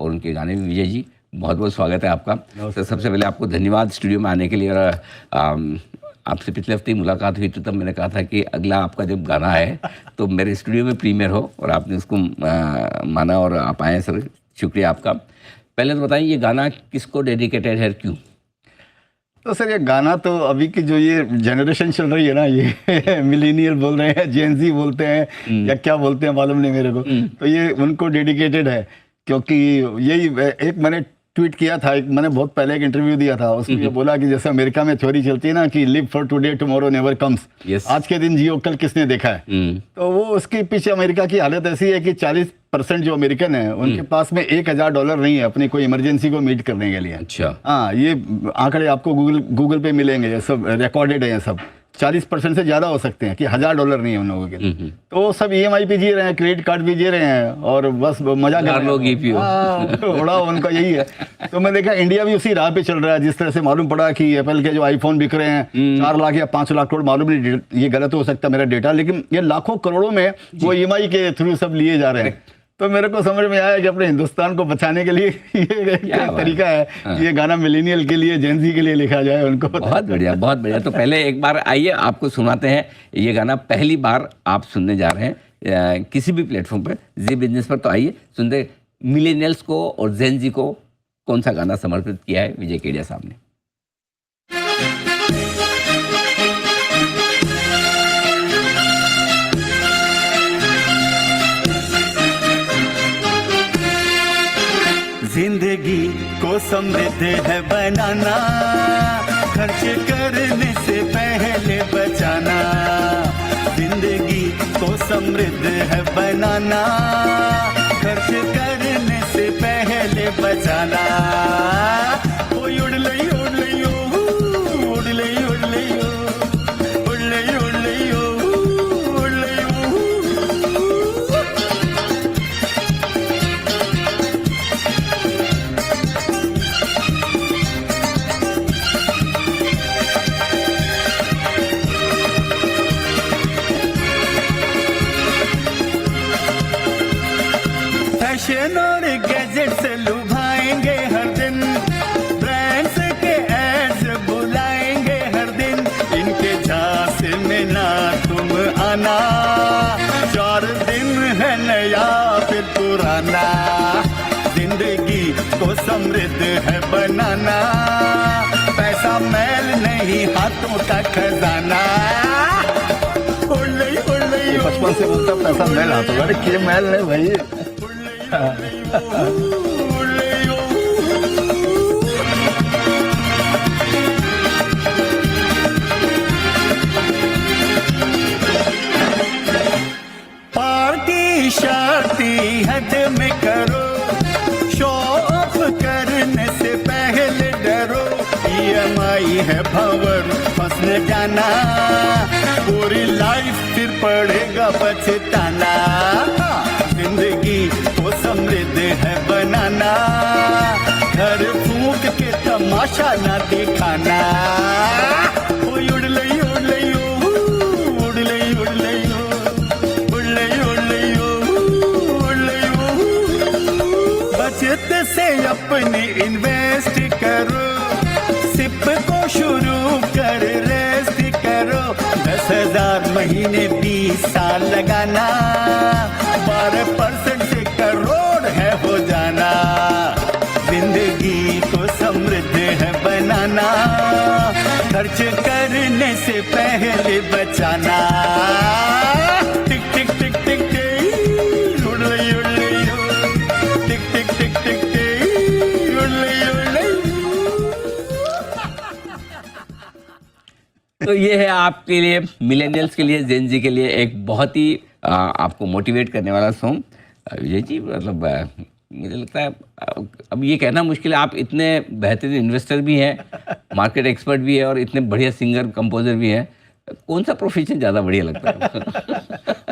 और उनके गाने भी। विजय जी, बहुत बहुत स्वागत है आपका। तो सबसे पहले आपको धन्यवाद स्टूडियो में आने के लिए। और आपसे पिछले हफ्ते मुलाकात हुई तो तब मैंने कहा था कि अगला आपका जब गाना है तो मेरे स्टूडियो में प्रीमियर हो, और आपने उसको माना और आप आए सर, शुक्रिया आपका। पहले तो बताइए ये गाना किसको डेडिकेटेड है, क्यों? तो सर ये गाना तो अभी की जो ये जनरेशन चल रही है ना, ये मिलीनियल बोल रहे हैं, जेनजी बोलते हैं या क्या बोलते हैं मालूम नहीं मेरे को, तो ये उनको डेडिकेटेड है। क्योंकि यही एक मैंने ट्वीट किया था, मैंने बहुत पहले एक इंटरव्यू दिया था, उसमें ये बोला कि जैसे अमेरिका में थ्योरी चलती है ना कि live for today tomorrow never comes, आज के दिन जियो कल किसने देखा है। तो वो उसके पीछे अमेरिका की हालत ऐसी है कि 40% जो अमेरिकन है उनके पास में $1000 नहीं है अपनी कोई इमरजेंसी को मीट करने के लिए। अच्छा। हाँ, ये आंकड़े आपको गूगल पे मिलेंगे, ये सब रिकॉर्डेड है। ये सब 40% से ज्यादा हो सकते हैं कि $1000 नहीं है उन लोगों के लिए। तो वो सब EMI पे जी रहे हैं, क्रेडिट कार्ड भी जी रहे हैं और बस मजा कर रहे हैं। उड़ा उनका यही है। तो मैं देखा इंडिया भी उसी राह पे चल रहा है। जिस तरह से मालूम पड़ा कि एप्पल के जो आईफोन बिक रहे हैं 4 लाख या 5 लाख करोड़, मालूम नहीं, ये गलत हो सकता है मेरा डेटा, लेकिन ये लाखों करोड़ों में वो EMI के थ्रू सब लिए जा रहे हैं। तो मेरे को समझ में आया कि अपने हिंदुस्तान को बचाने के लिए ये क्या तरीका है कि ये गाना मिलेनियल के लिए, जेनजी के लिए लिखा जाए उनको। बहुत बढ़िया, बहुत बढ़िया। तो पहले एक बार आइए आपको सुनाते हैं ये गाना, पहली बार आप सुनने जा रहे हैं किसी भी प्लेटफॉर्म पर, जी बिजनेस पर। तो आइए सुनते मिलेनियल्स को और जेनजी को कौन सा गाना समर्पित किया है विजय केडिया साहब ने। जिंदगी को समृद्ध है बनाना, खर्च करने से पहले बचाना। जिंदगी को समृद्ध है बनाना, खर्च करने से पहले बचाना। ओ उड़ लई उड़ लई ओ, उड़ लई उड़ लई ओ, उड़ लई उड़ लई ओ, उड़ लई ओ। फैशन और गैजेट से लुभाएंगे हर दिन, ब्रांड्स के एड्स बुलाएंगे हर दिन। इनके झांसे में ना तुम आना, 4 दिन है नया फिर पुराना। जिंदगी को समृद्ध है बनाना, पैसा मैल नहीं हाथों का खजाना। बचपन से बोलता पैसा मैल हाथों का, अरे मैल नहीं भाई। पार्टी शार्टी हद में करो, शो ऑफ करने से पहले डरो। EMI है भंवर, फंस न जाना, पूरी लाइफ फिर पड़ेगा पछताना। जिंदगी को समृद्ध है बनाना, घर फूंक के तमाशा ना दिखाना। ओ उड़ लई उड़ लई ओ, उड़ लई उड़ लई ओ, उड़ लई उड़ लई ओ, उड़ लई ओ। बचत से अपनी इन्वेस्ट करो, सिप को शुरू कर रेस्ट करो। 10,000 महीने 20 साल लगाना, 12% से करोड़ है हो जाना। जिंदगी को समृद्ध है बनाना, खर्च करने से पहले बचाना। टिक टिक टिक टिक टिक उड़ लई उड़ लई ओ, टिक टिक टिक टिक टिक उड़ लई उड़ लई। तो ये है आपके लिए, मिलेनियल्स के लिए, जेनजी के लिए एक बहुत ही आपको मोटिवेट करने वाला सॉन्ग। विजय जी, मतलब मुझे लगता है अब ये कहना मुश्किल है, आप इतने बेहतरीन इन्वेस्टर भी हैं, मार्केट एक्सपर्ट भी है और इतने बढ़िया सिंगर कंपोजर भी हैं, कौन सा प्रोफेशन ज़्यादा बढ़िया लगता है?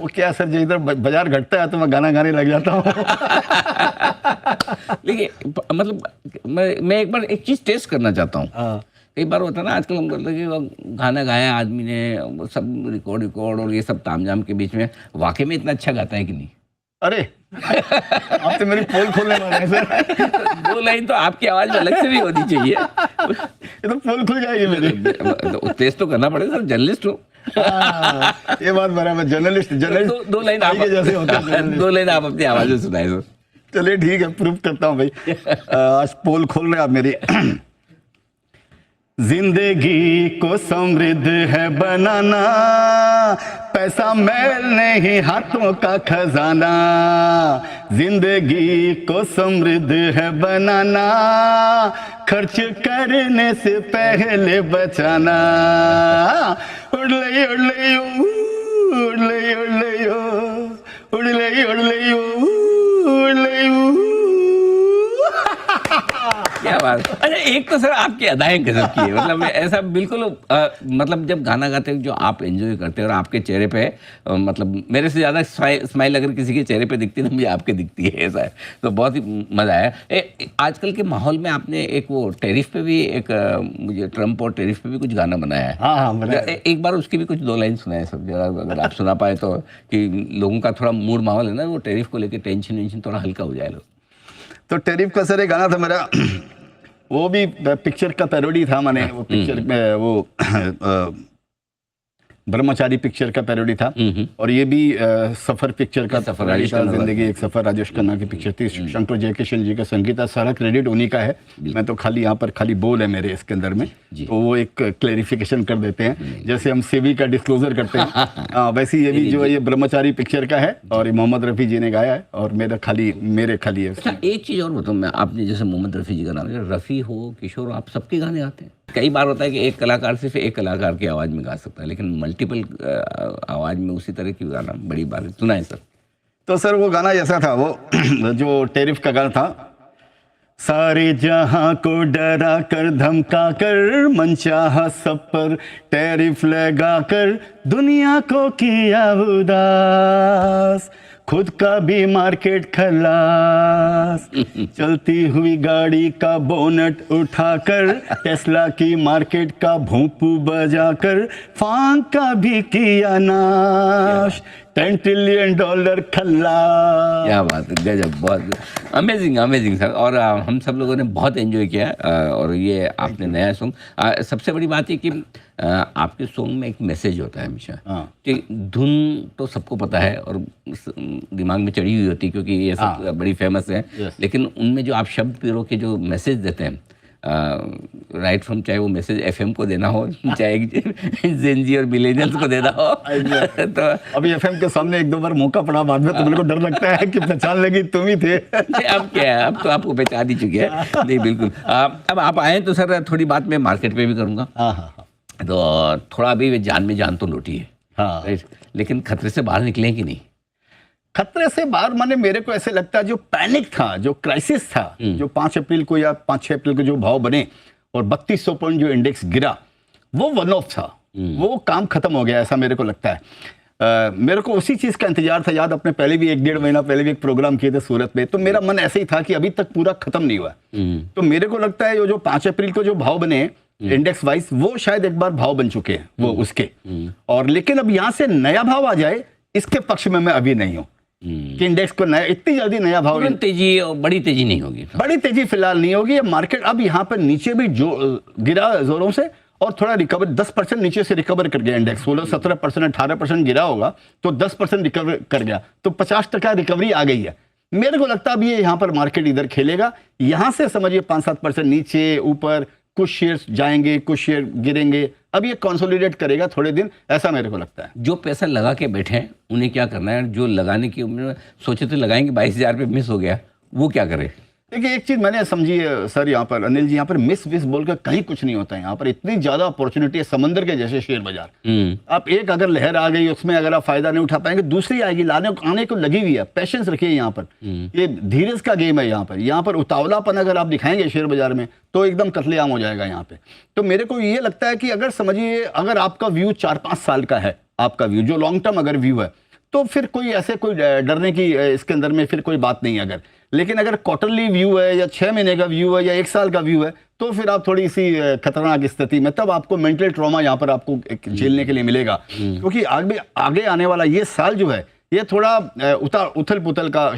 वो क्या सर, जो इधर बाजार घटता है तो मैं गाना गाने लग जाता हूँ। लेकिन मतलब मैं एक बार एक चीज़ टेस्ट करना चाहता हूँ। कई बार होता है ना आजकल हम करते हैं कि गाना गाया आदमी ने, सब रिकॉर्ड और ये सब तामझाम के बीच में, वाकई में इतना अच्छा गाता है कि नहीं? अरे आप तो मेरी पोल खोलने वाले हैं सर। 2 लाइन तो आपकी आवाज में अलग से भी होनी चाहिए। ये तो पोल खुल जाएगी मेरी। तो टेस्ट तो करना पड़ेगा सर, जर्नलिस्ट हो। ये बात बराबर, जर्नलिस्ट 2 लाइन आप जैसे होते हैं। 2 लाइन आप अपनी आवाज में सुनाए सर। चलिए ठीक है, प्रूव करता हूँ भाई। आज पोल खोल रहे हैं आप मेरी। जिंदगी को समृद्ध है बनाना, पैसा मैल नहीं हाथों का खजाना। जिंदगी को समृद्ध है बनाना, खर्च करने से पहले बचाना। उड़ ले उड़ ले उड़ ले उड़ ले उड़ ले उड़ ले उड़ ले। क्या बात। अच्छा, एक तो सर आपकी अदाएं गजब की है, मतलब ऐसा बिल्कुल मतलब जब गाना गाते हो जो आप एंजॉय करते हैं और आपके चेहरे पे मतलब मेरे से ज़्यादा स्माइल अगर किसी के चेहरे पे दिखती है ना, मुझे आपके दिखती है, ऐसा है। तो बहुत ही मज़ा आया। आजकल के माहौल में आपने एक वो टैरिफ पे भी एक मुझे ट्रम्प और टैरिफ पे भी कुछ गाना बनाया है। हाँ, एक बार उसकी भी कुछ 2 लाइन सुनाए सब जरा, अगर आप सुना पाए तो, कि लोगों का थोड़ा मूड माहौल है ना, वो टैरिफ को लेकर टेंशन वेंशन थोड़ा हल्का हो जाए। तो टैरिफ का सर एक गाना था मेरा, वो भी पिक्चर का पैरोडी था। मैंने वो पिक्चर में वो ब्रह्मचारी पिक्चर का पैरोडी था, और ये भी सफर पिक्चर का पैरोडी था। जिंदगी एक सफर राजेश खन्ना की पिक्चर थी, शंकर जयकिशन जी का संगीत है, सारा क्रेडिट उन्हीं का है। मैं तो खाली यहाँ पर खाली बोल है मेरे इसके अंदर में, तो वो एक क्लेरिफिकेशन कर देते हैं, जैसे हम सेवी का डिस्क्लोजर करते हैं वैसे ये भी जो है ये ब्रह्मचारी पिक्चर का है, और ये मोहम्मद रफ़ी जी ने गाया है, और मेरे खाली है। अच्छा, एक चीज़ और बताऊँ मैं, आपने जैसे मोहम्मद रफ़ी जी का नाम, रफ़ी हो, किशोर, आप सबके गाने गाते हैं। कई बार होता है कि एक कलाकार सिर्फ एक कलाकार की आवाज़ में गा सकता है, लेकिन मल्टीपल आवाज़ में उसी तरह की गाना बड़ी बात है। सुना है सर? तो सर वो गाना ऐसा था, वो जो टैरिफ का गाना था, सारे जहां को डरा कर धमका कर मनचाहा सब पर टैरिफ लगा कर दुनिया को किया उदास, खुद का भी मार्केट खलास, चलती हुई गाड़ी का बोनट उठाकर टेस्ला की मार्केट का भोंपू बजाकर फांग का भी किया नाश, $10 ट्रिलियन खल्लास। क्या बात है, गजब, बहुत अमेजिंग सर। और हम सब लोगों ने बहुत एंजॉय किया, और ये आपने नया सॉन्ग, सबसे बड़ी बात है कि आपके सॉन्ग में एक मैसेज होता है हमेशा, कि धुन तो सबको पता है और दिमाग में चढ़ी हुई होती है क्योंकि ये सब बड़ी फेमस है, लेकिन उनमें जो आप शब्द पिरो के जो मैसेज देते हैं, राइट फ्रॉम, चाहे वो मैसेज एफएम को देना हो, चाहे जेनजी और मिलेनियल्स को देना हो। तो अभी एफएम के सामने 1-2 बार मौका पड़ा, बाद में तो मेरे को डर लगता है कि पहचान लेगी तुम ही थे। अब क्या है, अब तो आपको पहचान ही चुके हैं। नहीं बिल्कुल। अब आप आए तो सर थोड़ी बात मैं मार्केट पे भी करूँगा। तो थोड़ा अभी जान में जान तो लौटी है, राइट, लेकिन खतरे से बाहर निकले कि नहीं? खतरे से बाहर माने मेरे को ऐसे लगता है जो पैनिक था, जो क्राइसिस था, जो 5 अप्रैल को या 5-6 अप्रैल को जो भाव बने और 3200 पॉइंट जो इंडेक्स गिरा, वो वन ऑफ था, वो काम खत्म हो गया, ऐसा मेरे को लगता है। मेरे को उसी चीज का इंतजार था, याद अपने पहले भी 1-1.5 महीना पहले भी एक प्रोग्राम किए थे सूरत में, तो मेरा मन ऐसे ही था कि अभी तक पूरा खत्म नहीं हुआ। तो मेरे को लगता है जो 5 अप्रैल को जो भाव बने इंडेक्स वाइज, वो शायद एक बार भाव बन चुके हैं वो उसके, और लेकिन अब यहाँ से नया भाव आ जाए, इसके पक्ष में मैं अभी नहीं हूँ कि इंडेक्स को नया इतनी जल्दी नया भाव, तेजी, बड़ी तेजी नहीं होगी, बड़ी तेजी फिलहाल नहीं होगी। मार्केट अब यहाँ पर नीचे भी जो गिरा जोरों से, और थोड़ा रिकवर 10% नीचे से रिकवर कर गया इंडेक्स, 16-17%, 18% गिरा होगा, तो 10% रिकवर कर गया, तो 50% रिकवरी आ गई है। मेरे को लगता है अब ये यहाँ पर मार्केट इधर खेलेगा, यहाँ से समझिए 5-7% नीचे ऊपर, कुछ शेयर्स जाएंगे, कुछ शेयर गिरेंगे, अब ये कंसोलिडेट करेगा थोड़े दिन, ऐसा मेरे को लगता है। जो पैसा लगा के बैठे हैं उन्हें क्या करना है, जो लगाने की उम्र सोचे थे लगाएंगे, 22,000 पे मिस हो गया, वो क्या करे? देखिए एक चीज मैंने समझी है सर, यहाँ पर अनिल जी, यहाँ पर मिस विस बोलकर कहीं कुछ नहीं होता है, यहाँ पर इतनी ज्यादा अपॉर्चुनिटी है, समंदर के जैसे शेयर बाजार। आप एक अगर लहर आ गई, उसमें अगर आप फायदा नहीं उठा पाएंगे, दूसरी आएगी, आने को लगी हुई है, पेशेंस रखिए यहाँ पर, ये धीरज का गेम है यहाँ पर उतावलापन अगर आप दिखाएंगे शेयर बाजार में तो एकदम कत्लेआम हो जाएगा यहाँ पे। तो मेरे को ये लगता है कि अगर समझिए अगर आपका व्यू 4-5 साल का है, आपका व्यू जो लॉन्ग टर्म अगर व्यू है, तो फिर कोई ऐसे कोई डरने की इसके अंदर में फिर कोई बात नहीं है। अगर लेकिन अगर क्वार्टरली व्यू है या 6 महीने का व्यू है या 1 साल का व्यू है, तो फिर आप थोड़ी सी खतरनाक स्थिति में, तब आपको मेंटल ट्रॉमा यहाँ पर आपको झेलने के लिए मिलेगा, क्योंकि आगे आने वाला ये साल जो है ये थोड़ा उथल पुथल का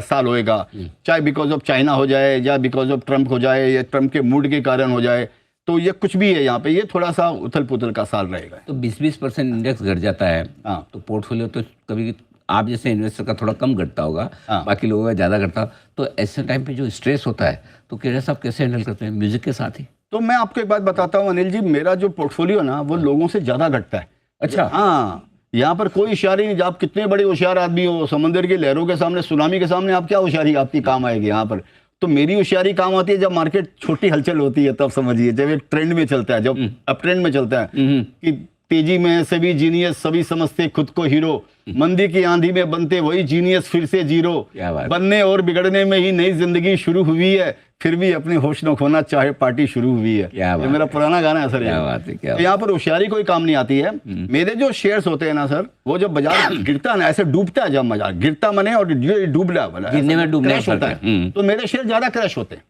साल होएगा, चाहे बिकॉज ऑफ चाइना हो जाए या बिकॉज ऑफ ट्रम्प हो जाए या ट्रम्प के मूड के कारण हो जाए, तो ये कुछ भी है यहाँ पे, ये थोड़ा सा उथल पुथल का साल रहेगा। तो 20% इंडेक्स घट जाता है, हाँ। तो पोर्टफोलियो तो कभी आप जैसे इन्वेस्टर का थोड़ा कम घटता होगा, हाँ। बाकी लोगों का ज़्यादा घटता, तो ऐसे टाइम पे जो स्ट्रेस होता है तो केडिया साहब कैसे हैंडल करते हैं म्यूजिक के साथ ही? तो मैं आपको एक बात बताता हूँ अनिल जी, मेरा जो पोर्टफोलियो ना वो लोगों से ज़्यादा घटता है। अच्छा। हाँ, यहाँ पर कोई होशियारी नहीं, आप कितने बड़े होशियार आदमी हो, समंदर की लहरों के सामने, सुनामी के सामने आप क्या होशियारी आपकी काम आएगी यहाँ पर। तो मेरी होशियारी काम आती है जब मार्केट छोटी हलचल होती है, तब समझिए, जब एक ट्रेंड में चलता है, जब अप ट्रेंड में चलता है कि तेजी में सभी जीनियस, सभी समझते खुद को हीरो, मंदी की आंधी में बनते वही जीनियस फिर से जीरो, क्या बात। बनने और बिगड़ने में ही नई जिंदगी शुरू हुई है, फिर भी अपने होश न खोना चाहे पार्टी शुरू हुई है। क्या ये बात मेरा पुराना गाना है सर। क्या बात है, क्या तो यहाँ पर होशियारी कोई काम नहीं आती है। मेरे जो शेयर्स होते हैं ना सर, वो जब बाजार गिरता है ना, ऐसे डूबता है, जब बाजार गिरता मने और डूबला गिरने में डूबने क्रैश का होता फर्क है, तो मेरे शेयर ज्यादा क्रैश होते हैं।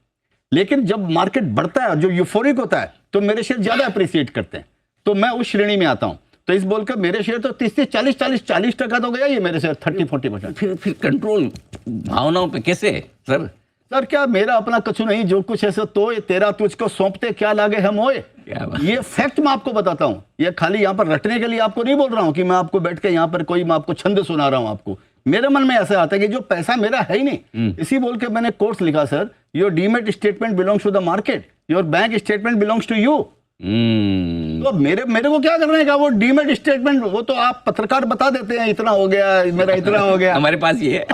लेकिन जब मार्केट बढ़ता है, जो यूफोरिक होता है, तो मेरे शेयर ज्यादा अप्रिसिएट करते हैं, तो मैं उस श्रेणी में आता हूँ। तो इस बोलकर मेरे शेयर तो 30-40% तो गया ये मेरे शेयर, 30-40%। फिर कंट्रोल भावनाओं पे कैसे सर? सर क्या, मेरा अपना कछु नहीं, जो कुछ है सो तो ये तेरा तुझको सौंपते क्या लागे हम होए। क्या बात। ये फैक्ट मैं आपको बताता हूँ, ये खाली यहाँ पर रटने के लिए आपको नहीं बोल रहा हूँ कि मैं आपको बैठ के यहाँ पर कोई मैं आपको छंद सुना रहा हूँ आपको। मेरे मन में ऐसा आता है कि जो पैसा मेरा है ही नहीं, इसी बोल के मैंने कोर्स लिखा sir, your demat statement belongs to the market, your bank statement belongs to you. तो मेरे को क्या करने का, वो डीमेट स्टेटमेंट वो तो आप पत्रकार बता देते हैं, इतना हो गया मेरा, इतना हो गया, हमारे पास ये है।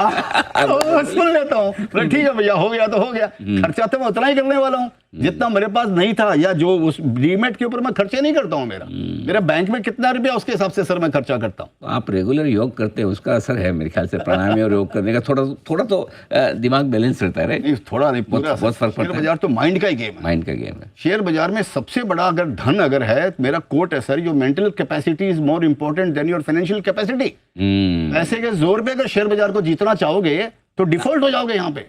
सुन लेता हूँ, ठीक है भैया, हो गया तो हो गया, खर्चा तो मैं उतना ही करने वाला हूँ जितना मेरे पास नहीं था, या जो उस डीमेट के ऊपर मैं खर्चे नहीं करता हूँ। मेरा बैंक में कितना रुपया, उसके हिसाब से सर मैं खर्चा करता हूँ। तो आप रेगुलर योग करते हैं, उसका असर है मेरे ख्याल से, प्राणायाम और योग करने का थोड़ा तो दिमाग बैलेंस रहता है। नहीं, थोड़ा नहीं, पूरा बहुत फर्क पड़ता शेयर है। बाजार तो माइंड का ही गेम है। माइंड का गेम है। शेयर बाजार में सबसे बड़ा अगर धन अगर है, मेरा कोट है sir, your mental capacity is more important than your financial capacity. पैसे के जोर पे अगर शेयर बाजार को जीतना चाहोगे तो डिफॉल्ट हो जाओगे, यहाँ पे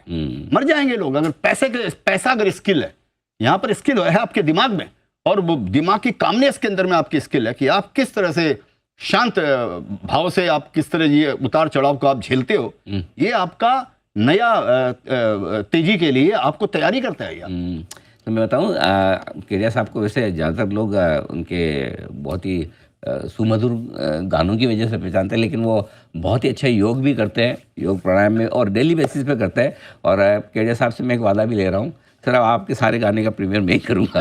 मर जाएंगे लोग। अगर पैसा अगर स्किल है, यहाँ पर स्किल है आपके दिमाग में, और वो दिमाग की कामनेस के अंदर में आपकी स्किल है कि आप किस तरह से शांत भाव से आप किस तरह ये उतार चढ़ाव को आप झेलते हो, ये आपका नया तेजी के लिए आपको तैयारी करता है यार। तो मैं बताऊं, केडिया साहब को वैसे ज़्यादातर लोग उनके बहुत ही सुमधुर गानों की वजह से पहचानते हैं, लेकिन वो बहुत ही अच्छा योग भी करते हैं, योग प्राणायाम में और डेली बेसिस पे करते हैं। और केडिया साहब से मैं एक वादा भी ले रहा हूँ, सर आपके सारे गाने का प्रीमियर मैं ही करूँगा।